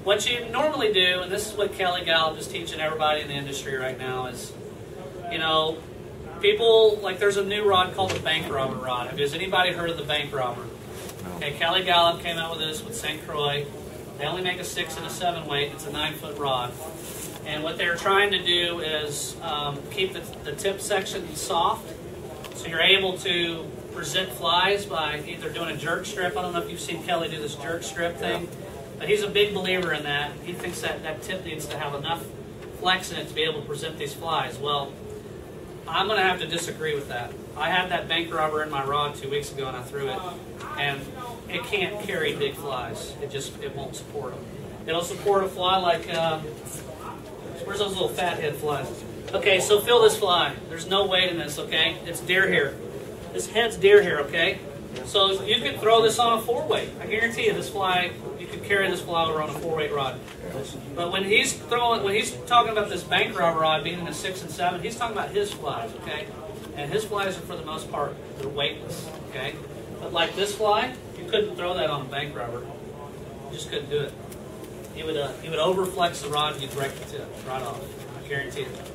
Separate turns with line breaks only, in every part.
what you normally do, and this is what Kelly Gallup is teaching everybody in the industry right now, is, you know, people, like there's a new rod called the bank robber rod. Has anybody heard of the bank robber? Okay, Kelly Gallup came out with this with St. Croix. They only make a 6 and a 7 weight. It's a 9-foot rod. And what they're trying to do is keep the tip section soft, so you're able to present flies by either doing a jerk strip. I don't know if you've seen Kelly do this jerk strip thing, but he's a big believer in that. He thinks that that tip needs to have enough flex in it to be able to present these flies. Well, I'm going to have to disagree with that. I had that bank robber in my rod 2 weeks ago, and I threw it, and it can't carry big flies. It won't support them. It'll support a fly like, where's those little fathead flies? Okay, so feel this fly. There's no weight in this, okay? It's deer hair. This head's deer hair, okay? So you could throw this on a 4-weight. I guarantee you this fly, you could carry this fly over on a 4-weight rod. But when he's talking about this bank robber rod being in a 6 and 7, he's talking about his flies, okay? And his flies are, for the most part, they're weightless, okay? But like this fly, you couldn't throw that on a bank robber. You just couldn't do it. He would overflex the rod and you'd break the tip right off. I guarantee it.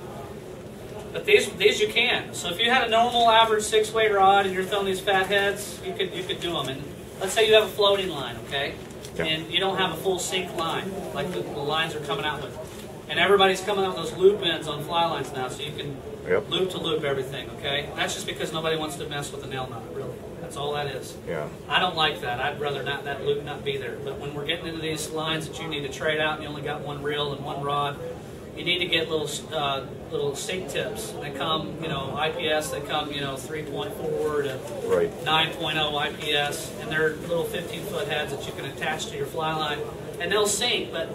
But these you can. So if you had a normal average 6-weight rod and you're throwing these fat heads, you could do them. And let's say you have a floating line, okay? Yeah. And you don't have a full sink line like the lines are coming out with. And everybody's coming out with those loop ends on fly lines now, so you can loop to loop everything, okay? That's just because nobody wants to mess with a nail knot, really. That's all that is. Yeah. I don't like that. I'd rather not that loop not be there. But when we're getting into these lines that you need to trade out and you only got one reel and one rod, you need to get little sink tips. They come, you know, IPS. They come, you know, 3.4 to 9.0 IPS, and they're little 15-foot heads that you can attach to your fly line, and they'll sink. But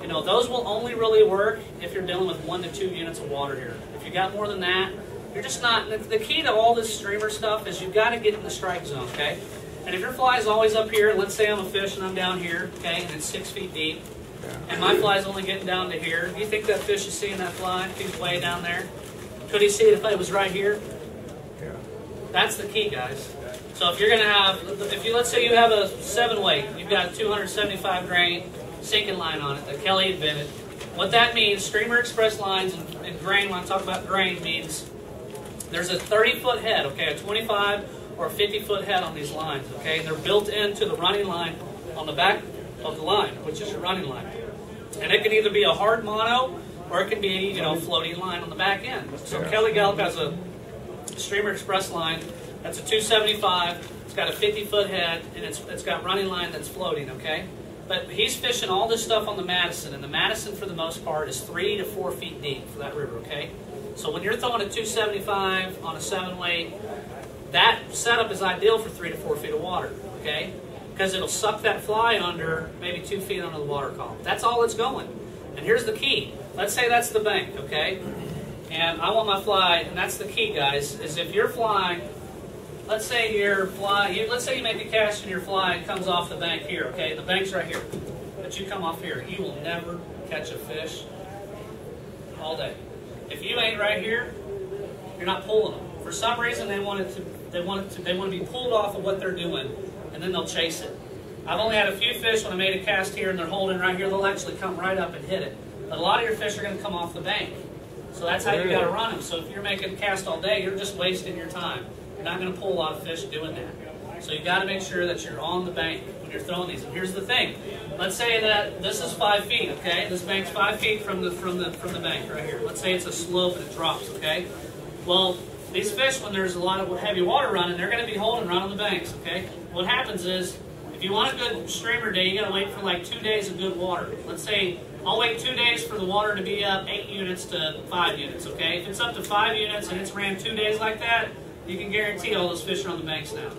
you know, those will only really work if you're dealing with 1 to 2 units of water here. If you got more than that, you're just not. The key to all this streamer stuff is you've got to get in the strike zone, okay? And if your fly is always up here, let's say I'm a fish and I'm down here, okay, and it's 6 feet deep, and my fly's only getting down to here. Do you think that fish is seeing that fly if he's way down there? Could he see it if it was right here? Yeah. That's the key, guys. So if you're going to have, let's say you have a 7-weight, you've got a 275 grain sinking line on it that Kelly invented. What that means, streamer express lines and grain, when I talk about grain, means there's a 30-foot head, okay, a 25 or a 50-foot head on these lines, okay? They're built into the running line on the back of the line, which is your running line. And it can either be a hard mono or it can be, you know, floating line on the back end. So Kelly Gallup has a streamer express line that's a 275. It's got a 50-foot head and it's got running line that's floating, okay? But he's fishing all this stuff on the Madison, and the Madison for the most part is 3 to 4 feet deep for that river, okay? So when you're throwing a 275 on a 7-weight, that setup is ideal for 3 to 4 feet of water, okay? Because it'll suck that fly under maybe 2 feet under the water column. That's all it's going. And here's the key. Let's say that's the bank, okay? And I want my fly, and that's the key, guys, is if your fly, let's say let's say you make a cast and your fly comes off the bank here, okay? The bank's right here. But you come off here. You will never catch a fish all day. If you ain't right here, you're not pulling them. For some reason, they want to be pulled off of what they're doing, and then they'll chase it. I've only had a few fish when I made a cast here and they're holding right here, they'll actually come right up and hit it. But a lot of your fish are going to come off the bank. So that's how you got to run them. So if you're making a cast all day, you're just wasting your time. You're not going to pull a lot of fish doing that. So you got to make sure that you're on the bank when you're throwing these. And here's the thing. Let's say that this is 5 feet, okay? This bank's 5 feet from the bank right here. Let's say it's a slope and it drops, okay? Well, these fish, when there's a lot of heavy water running, they're going to be holding right on the banks, okay? What happens is, if you want a good streamer day, you got to wait for like 2 days of good water. Let's say I'll wait 2 days for the water to be up 8 units to 5 units, okay? If it's up to 5 units and it's ran 2 days like that, you can guarantee all those fish are on the banks now,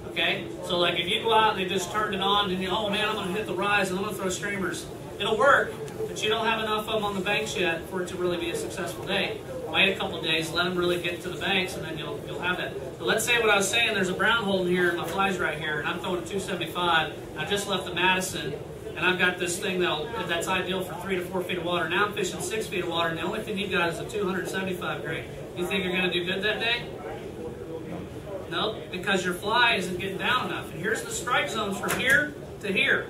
okay? So like if you go out and they just turned it on and you, oh man, I'm going to hit the rise and I'm going to throw streamers. It'll work, but you don't have enough of them on the banks yet for it to really be a successful day. Wait a couple of days, let them really get to the banks, and then you'll have that. So let's say what I was saying, there's a brown holding here, and my fly's right here, and I'm throwing a 275. I just left the Madison, and I've got this thing that's ideal for 3 to 4 feet of water. Now I'm fishing 6 feet of water, and the only thing you've got is a 275 grain. You think you're going to do good that day? No, because your fly isn't getting down enough. And here's the strike zones from here to here.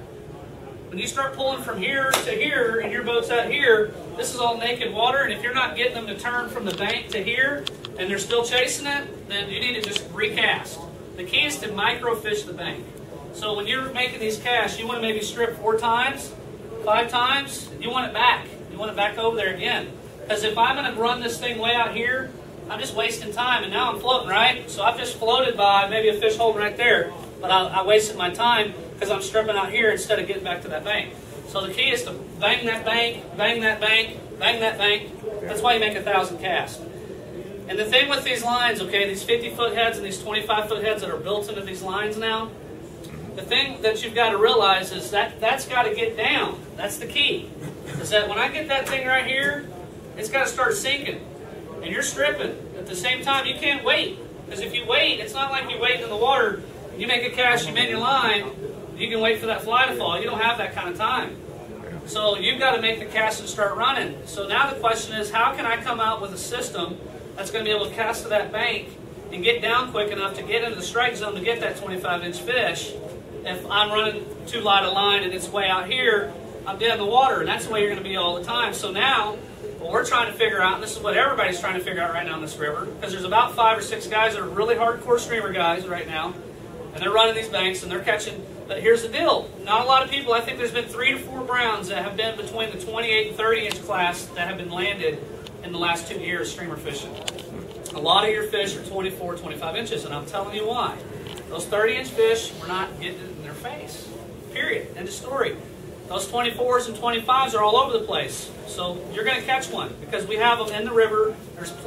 when you start pulling from here to here and your boat's out here, this is all naked water, and if you're not getting them to turn from the bank to here and they're still chasing it, then you need to just recast. The key is to microfish the bank. So when you're making these casts, you want to maybe strip 4 times, 5 times, and you want it back. You want it back over there again. Because if I'm going to run this thing way out here, I'm just wasting time, and now I'm floating, right? So I've just floated by maybe a fish holding right there, but I wasted my time because I'm stripping out here instead of getting back to that bank. So the key is to bang that bank, bang that bank, bang that bank. That's why you make 1,000 casts. And the thing with these lines, okay, these 50-foot heads and these 25-foot heads that are built into these lines now, the thing that you've got to realize is that that's got to get down. That's the key. Is that when I get that thing right here, it's got to start sinking. And you're stripping. At the same time, you can't wait. Because if you wait, it's not like you wait in the water. You make a cast, you mend your line, you can wait for that fly to fall. You don't have that kind of time. So you've got to make the cast and start running. So now the question is, how can I come out with a system that's going to be able to cast to that bank and get down quick enough to get into the strike zone to get that 25-inch fish? If I'm running too light a line and it's way out here, I'm dead in the water, and that's the way you're going to be all the time. So now, what we're trying to figure out, and this is what everybody's trying to figure out right now in this river, because there's about 5 or 6 guys that are really hardcore streamer guys right now, and they're running these banks and they're catching. But here's the deal: not a lot of people. I think there's been 3 to 4 browns that have been between the 28 and 30-inch class that have been landed in the last 2 years streamer fishing. A lot of your fish are 24, 25 inches, and I'm telling you why. Those 30-inch fish, we're not getting it in their face. Period. End of story. Those 24s and 25s are all over the place. So you're going to catch one because we have them in the river.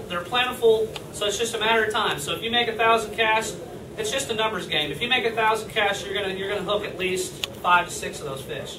They're plentiful, so it's just a matter of time. So if you make 1,000 casts, it's just a numbers game. If you make 1,000 casts, you're going to hook at least 5 to 6 of those fish.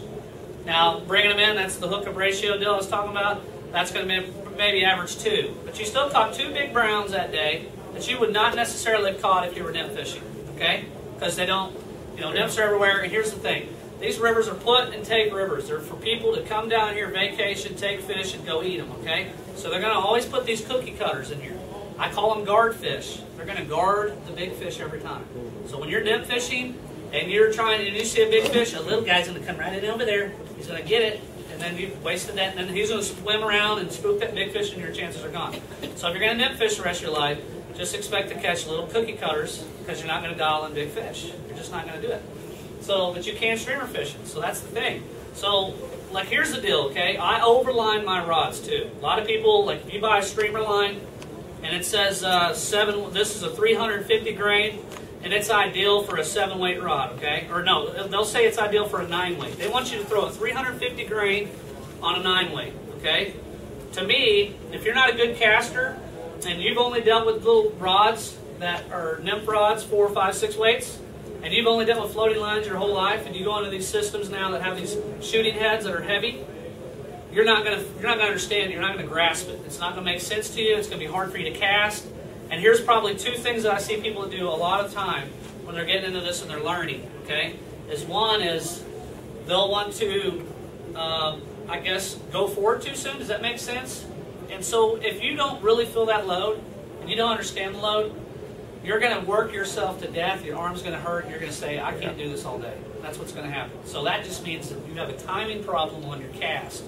Now, bringing them in, that's the hookup ratio deal I was talking about. That's going to be maybe average 2. But you still caught 2 big browns that day that you would not necessarily have caught if you were nymph fishing. Okay? Because they don't, nymphs are everywhere. And here's the thing. These rivers are put and take rivers. They're for people to come down here, vacation, take fish, and go eat them, okay? So they're going to always put these cookie cutters in here. I call them guard fish. They're going to guard the big fish every time. So when you're nymph fishing and you're trying, and you see a big fish, a little guy's going to come right in over there. He's going to get it, and then you've wasted that, and then he's going to swim around and spook that big fish, and your chances are gone. So if you're going to nymph fish the rest of your life, just expect to catch little cookie cutters because you're not going to dial in big fish. You're just not going to do it. So, but you can streamer fish it. So that's the thing. So, like, here's the deal, okay? I overline my rods too. A lot of people, like, if you buy a streamer line and it says this is a 350 grain and it's ideal for a 7-weight rod, okay? Or no, they'll say it's ideal for a 9-weight. They want you to throw a 350 grain on a 9-weight, okay? To me, if you're not a good caster and you've only dealt with little rods that are nymph rods, 4, 5, 6 weights, and you've only dealt with floating lines your whole life, and you go into these systems now that have these shooting heads that are heavy, you're not going to understand. You're not going to grasp it. It's not going to make sense to you. It's going to be hard for you to cast. And here's probably 2 things that I see people do a lot of time when they're getting into this and they're learning. Okay, one is they'll want to, I guess, go forward too soon. Does that make sense? And so if you don't really feel that load and you don't understand the load, you're going to work yourself to death. Your arm's going to hurt. And you're going to say, I can't do this all day. That's what's going to happen. So that just means that you have a timing problem on your cast,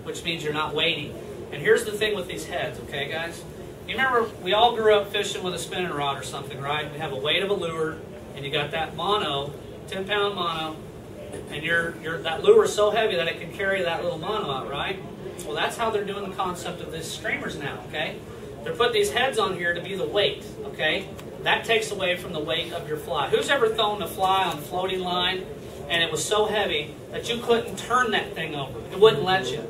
which means you're not waiting. And here's the thing with these heads, okay, guys? You remember we all grew up fishing with a spinning rod or something, right? We have a weight of a lure, and you got that mono, 10-pound mono, and that lure is so heavy that it can carry that little mono out, right? Well, that's how they're doing the concept of these streamers now, okay? They're putting these heads on here to be the weight, okay? That takes away from the weight of your fly. Who's ever thrown a fly on a floating line and it was so heavy that you couldn't turn that thing over? It wouldn't let you.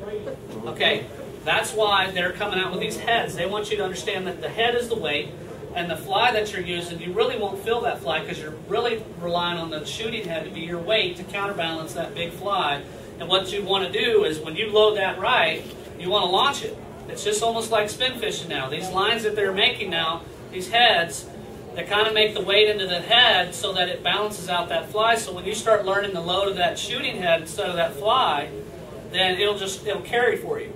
Okay? That's why they're coming out with these heads. They want you to understand that the head is the weight, and the fly that you're using, you really won't feel that fly because you're really relying on the shooting head to be your weight to counterbalance that big fly. And what you want to do is when you load that right, you want to launch it. It's just almost like spin fishing now. These lines that they're making now, these heads, they kind of make the weight into the head so that it balances out that fly. So when you start learning the load of that shooting head instead of that fly, then it'll carry for you.